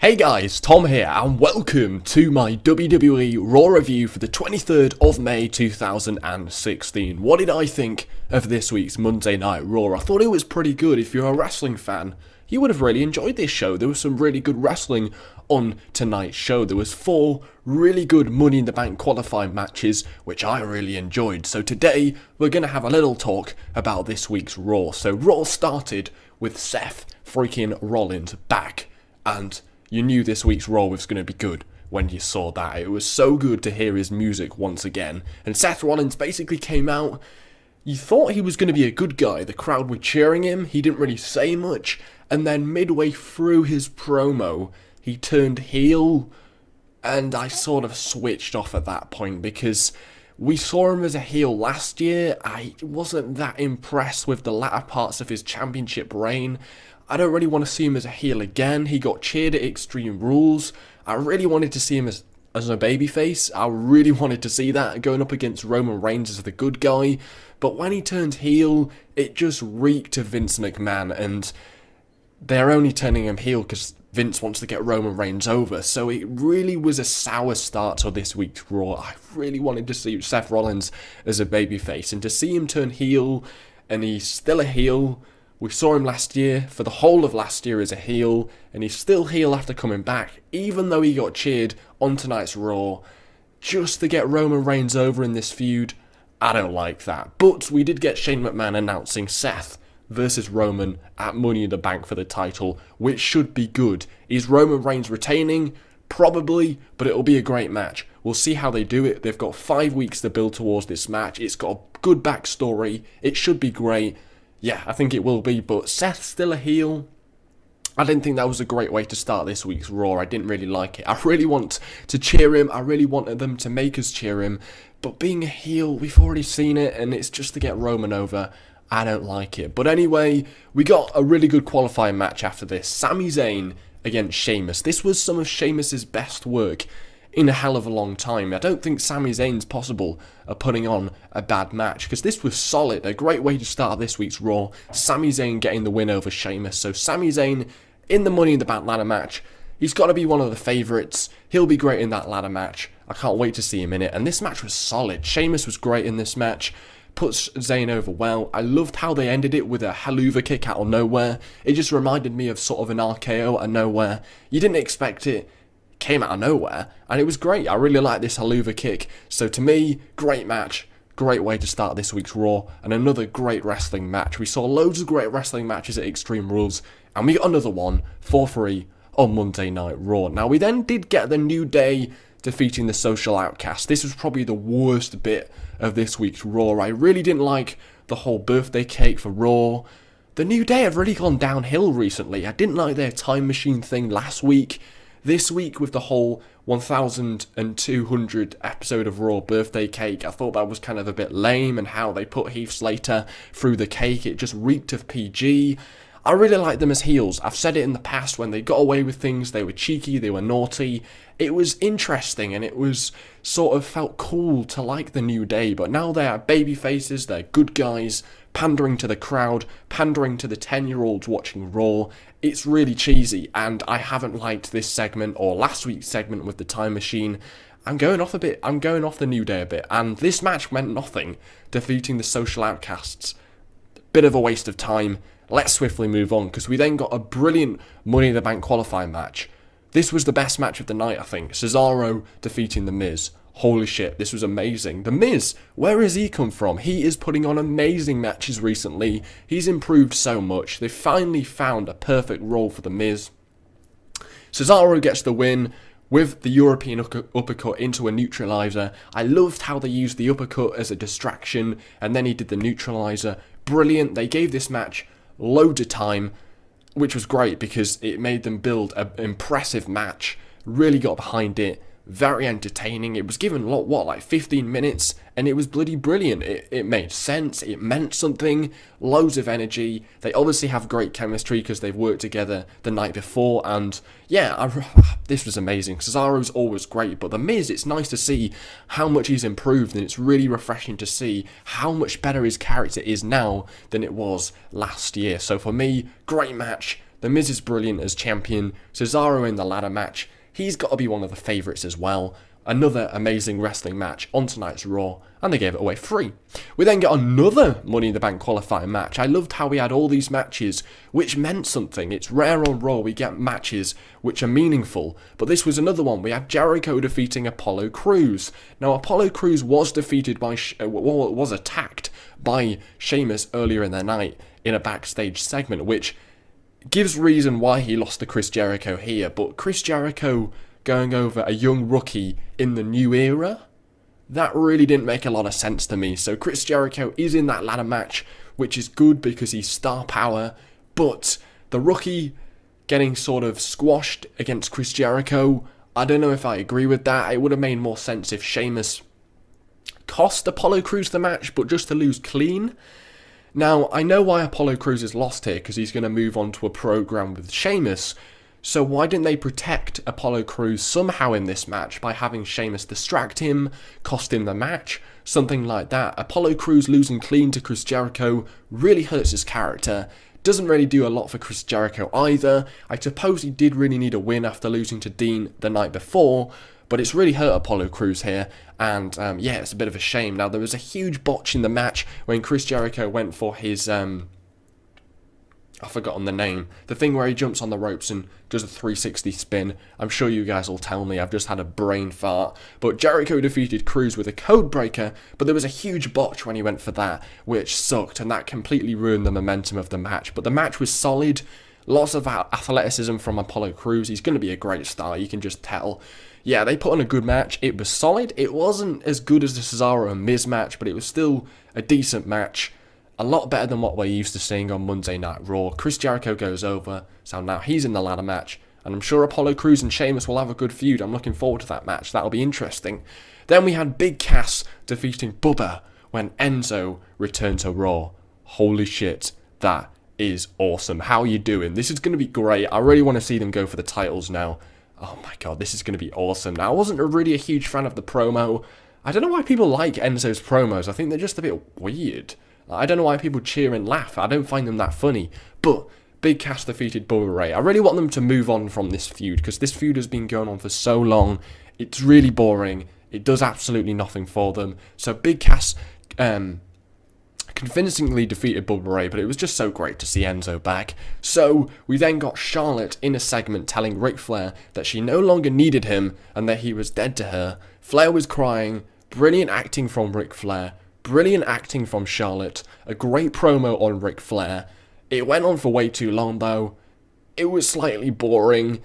Hey guys, Tom here, and welcome to my WWE Raw review for the 23rd of May 2016. What did I think of this week's Monday Night Raw? I thought it was pretty good. If you're a wrestling fan, you would have really enjoyed this show. There was some really good wrestling on tonight's show. There was 4 really good Money in the Bank qualifying matches, which I really enjoyed. So today, we're going to have a little talk about this week's Raw. So Raw started with Seth freaking Rollins back, and you knew this week's Raw was going to be good when you saw that. It was so good to hear his music once again. And Seth Rollins basically came out. You thought he was going to be a good guy. The crowd were cheering him. He didn't really say much. And then midway through his promo, he turned heel. And I sort of switched off at that point because we saw him as a heel last year. I wasn't that impressed with the latter parts of his championship reign. I don't really want to see him as a heel again. He got cheered at Extreme Rules. I really wanted to see him as a babyface. I really wanted to see that going up against Roman Reigns as the good guy. But when he turned heel, it just reeked of Vince McMahon. And they're only turning him heel because Vince wants to get Roman Reigns over. So it really was a sour start to this week's Raw. I really wanted to see Seth Rollins as a babyface. And to see him turn heel, and he's still a heel. We saw him last year, for the whole of last year as a heel, and he's still heel after coming back, even though he got cheered on tonight's Raw, just to get Roman Reigns over in this feud. I don't like that. But we did get Shane McMahon announcing Seth versus Roman at Money in the Bank for the title, which should be good. Is Roman Reigns retaining? Probably, but it'll be a great match. We'll see how they do it. They've got 5 weeks to build towards this match. It's got a good backstory. It should be great. Yeah, I think it will be, but Seth's still a heel. I didn't think that was a great way to start this week's Raw. I didn't really like it. I really want to cheer him. I really wanted them to make us cheer him. But being a heel, we've already seen it, and it's just to get Roman over. I don't like it. But anyway, we got a really good qualifying match after this. Sami Zayn against Sheamus. This was some of Sheamus's best work in a hell of a long time. I don't think Sami Zayn's possible of putting on a bad match, because this was solid. A great way to start this week's Raw. Sami Zayn getting the win over Sheamus. So Sami Zayn in the Money in the Bank ladder match. He's got to be one of the favourites. He'll be great in that ladder match. I can't wait to see him in it. And this match was solid. Sheamus was great in this match. Puts Zayn over well. I loved how they ended it with a haluva kick out of nowhere. It just reminded me of sort of an RKO out of nowhere. You didn't expect it. Came out of nowhere, and it was great. I really like this haluva kick. So to me, great match, great way to start this week's Raw, and another great wrestling match. We saw loads of great wrestling matches at Extreme Rules, and we got another one for free on Monday Night Raw. Now we then did get the New Day defeating the Social Outcast. This was probably the worst bit of this week's Raw. I really didn't like the whole birthday cake for Raw. The New Day have really gone downhill recently. I didn't like their time machine thing last week. This week with the whole 1,200 episode of Raw birthday cake, I thought that was kind of a bit lame, and how they put Heath Slater through the cake, it just reeked of PG. I really like them as heels. I've said it in the past, when they got away with things, they were cheeky, they were naughty. It was interesting, and it was sort of felt cool to like the New Day, but now they are baby faces, they're good guys, pandering to the crowd, pandering to the 10-year-olds watching Raw. It's really cheesy, and I haven't liked this segment, or last week's segment with the time machine. I'm going off the New Day a bit, and this match meant nothing, defeating the Social Outcasts. Bit of a waste of time. Let's swiftly move on, because we then got a brilliant Money in the Bank qualifying match. This was the best match of the night, I think. Cesaro defeating The Miz. Holy shit, this was amazing. The Miz, where has he come from? He is putting on amazing matches recently. He's improved so much. They finally found a perfect role for The Miz. Cesaro gets the win with the European uppercut into a neutralizer. I loved how they used the uppercut as a distraction, and then he did the neutralizer. Brilliant. They gave this match loads of time, which was great because it made them build an impressive match. Really got behind it. Very entertaining. It was given, like 15 minutes, and it was bloody brilliant. It made sense. It meant something. Loads of energy. They obviously have great chemistry because they've worked together the night before, and yeah, this was amazing. Cesaro's always great, but The Miz, it's nice to see how much he's improved, and it's really refreshing to see how much better his character is now than it was last year. So for me, great match. The Miz is brilliant as champion. Cesaro in the ladder match, he's got to be one of the favourites as well. Another amazing wrestling match on tonight's Raw, and they gave it away free. We then got another Money in the Bank qualifying match. I loved how we had all these matches which meant something. It's rare on Raw we get matches which are meaningful, but this was another one. We had Jericho defeating Apollo Crews. Now Apollo Crews was defeated by, was attacked by Sheamus earlier in the night in a backstage segment, which gives reason why he lost to Chris Jericho here, but Chris Jericho going over a young rookie in the new era, that really didn't make a lot of sense to me. So Chris Jericho is in that ladder match, which is good because he's star power, but the rookie getting sort of squashed against Chris Jericho, I don't know if I agree with that. It would have made more sense if Sheamus cost Apollo Crews the match, but just to lose clean. Now, I know why Apollo Crews is lost here, because he's going to move on to a program with Sheamus. So why didn't they protect Apollo Crews somehow in this match by having Sheamus distract him, cost him the match, something like that? Apollo Crews losing clean to Chris Jericho really hurts his character. Doesn't really do a lot for Chris Jericho either. I suppose he did really need a win after losing to Dean the night before, but it's really hurt Apollo Crews here, and yeah, it's a bit of a shame. Now, there was a huge botch in the match when Chris Jericho went for his, I've forgotten the name. The thing where he jumps on the ropes and does a 360 spin. I'm sure you guys will tell me, I've just had a brain fart. But Jericho defeated Crews with a code breaker, but there was a huge botch when he went for that, which sucked, and that completely ruined the momentum of the match. But the match was solid. Lots of athleticism from Apollo Crews. He's going to be a great star, you can just tell. Yeah, they put on a good match. It was solid. It wasn't as good as the Cesaro and Miz match, but it was still a decent match. A lot better than what we're used to seeing on Monday Night Raw. Chris Jericho goes over, so now he's in the ladder match, and I'm sure Apollo Crews and Sheamus will have a good feud. I'm looking forward to that match. That'll be interesting. Then we had Big Cass defeating Bubba when Enzo returned to Raw. Holy shit, that is awesome. How are you doing? This is going to be great. I really want to see them go for the titles now. Oh my god, this is going to be awesome. Now, I wasn't really a huge fan of the promo. I don't know why people like Enzo's promos. I think they're just a bit weird. I don't know why people cheer and laugh. I don't find them that funny. But Big Cass defeated Bubba Ray. I really want them to move on from this feud, because this feud has been going on for so long. It's really boring. It does absolutely nothing for them. So Big Cass convincingly defeated Bubba Ray, but it was just so great to see Enzo back. So we then got Charlotte in a segment telling Ric Flair that she no longer needed him and that he was dead to her. Flair was crying. Brilliant acting from Ric Flair. Brilliant acting from Charlotte. A great promo on Ric Flair. It went on for way too long though. It was slightly boring.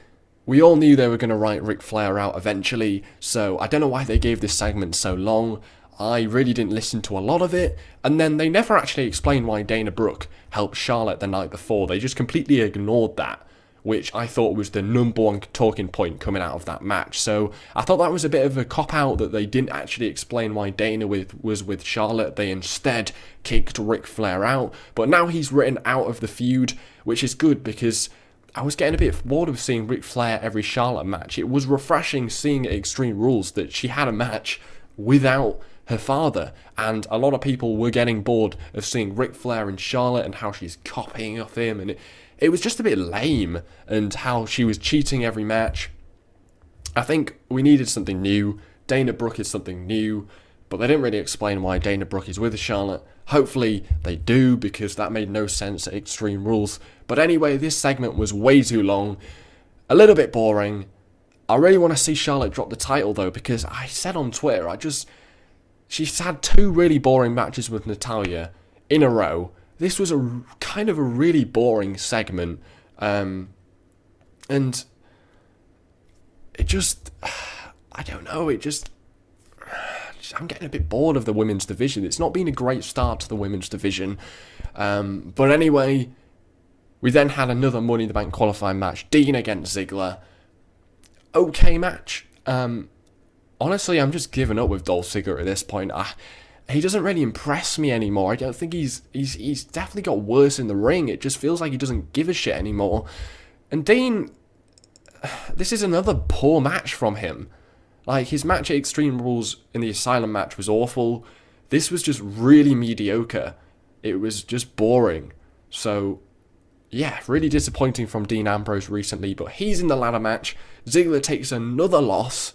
We all knew they were going to write Ric Flair out eventually, so I don't know why they gave this segment so long. I really didn't listen to a lot of it, and then they never actually explained why Dana Brooke helped Charlotte the night before. They just completely ignored that, which I thought was the number one talking point coming out of that match. So I thought that was a bit of a cop-out that they didn't actually explain why Dana was with Charlotte. They instead kicked Ric Flair out. But now he's written out of the feud, which is good because I was getting a bit bored of seeing Ric Flair every Charlotte match. It was refreshing seeing at Extreme Rules that she had a match without her father, and a lot of people were getting bored of seeing Ric Flair and Charlotte and how she's copying off him, and it was just a bit lame, and how she was cheating every match. I think we needed something new. Dana Brooke is something new, but they didn't really explain why Dana Brooke is with Charlotte. Hopefully they do, because that made no sense at Extreme Rules. But anyway, this segment was way too long, a little bit boring. I really want to see Charlotte drop the title though, because I said on Twitter, she's had two really boring matches with Natalya in a row. This was a kind of a really boring segment, and it just, I don't know, I'm getting a bit bored of the women's division. It's not been a great start to the women's division, but anyway, we then had another Money in the Bank qualifying match, Dean against Ziggler. Okay match. Honestly, I'm just giving up with Dolph Ziggler at this point. He doesn't really impress me anymore. I don't think he's definitely got worse in the ring. It just feels like he doesn't give a shit anymore. And Dean, this is another poor match from him. Like, his match at Extreme Rules in the Asylum match was awful. This was just really mediocre. It was just boring. So, yeah, really disappointing from Dean Ambrose recently, but he's in the ladder match. Ziggler takes another loss,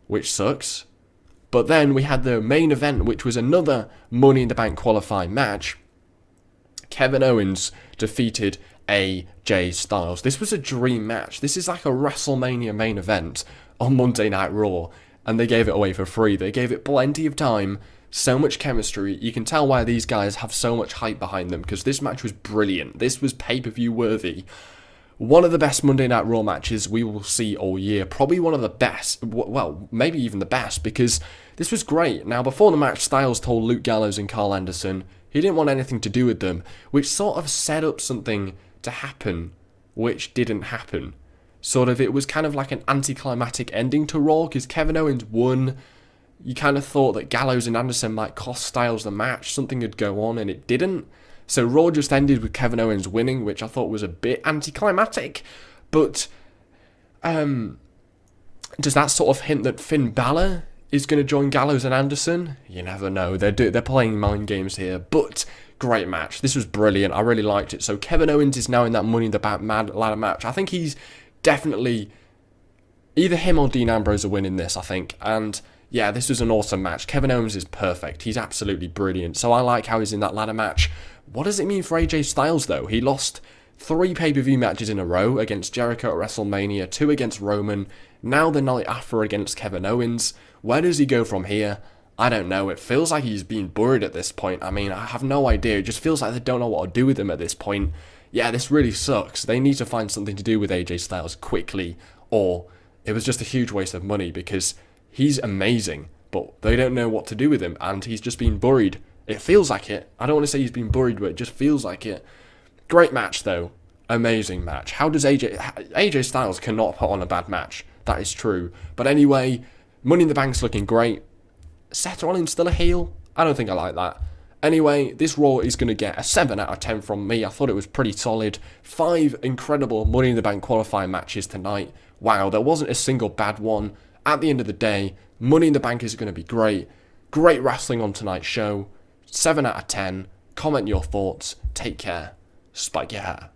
which sucks. But then we had the main event, which was another Money in the Bank qualifying match. Kevin Owens defeated AJ Styles. This was a dream match. This is like a WrestleMania main event on Monday Night Raw, and they gave it away for free. They gave it plenty of time, so much chemistry. You can tell why these guys have so much hype behind them, because this match was brilliant. This was pay-per-view worthy. One of the best Monday Night Raw matches we will see all year. Probably one of the best. Well, maybe even the best, because this was great. Now, before the match, Styles told Luke Gallows and Carl Anderson he didn't want anything to do with them, which sort of set up something to happen, which didn't happen. Sort of, it was kind of like an anticlimactic ending to Raw, because Kevin Owens won. You kind of thought that Gallows and Anderson might cost Styles the match, something would go on, and it didn't. So Raw just ended with Kevin Owens winning, which I thought was a bit anticlimactic. But does that sort of hint that Finn Balor is going to join Gallows and Anderson? You never know. They're playing mind games here. But great match. This was brilliant. I really liked it. So Kevin Owens is now in that Money in the Bank ladder match. I think he's definitely either him or Dean Ambrose are winning this, I think. And yeah, this was an awesome match. Kevin Owens is perfect. He's absolutely brilliant. So I like how he's in that ladder match. What does it mean for AJ Styles, though? He lost 3 pay-per-view matches in a row against Jericho at WrestleMania, 2 against Roman, now the night after against Kevin Owens. Where does he go from here? I don't know. It feels like he's being buried at this point. I mean, I have no idea. It just feels like they don't know what to do with him at this point. Yeah, this really sucks. They need to find something to do with AJ Styles quickly, or it was just a huge waste of money, because he's amazing, but they don't know what to do with him, and he's just been buried. It feels like it. I don't want to say he's been buried, but it just feels like it. Great match, though. Amazing match. How does AJ Styles cannot put on a bad match? That is true. But anyway, Money in the Bank's looking great. Seth Rollins still a heel? I don't think I like that. Anyway, this Raw is going to get a 7 out of 10 from me. I thought it was pretty solid. 5 incredible Money in the Bank qualifying matches tonight. Wow, there wasn't a single bad one. At the end of the day, Money in the Bank is going to be great. Great wrestling on tonight's show. 7 out of 10. Comment your thoughts. Take care. Spike your hair.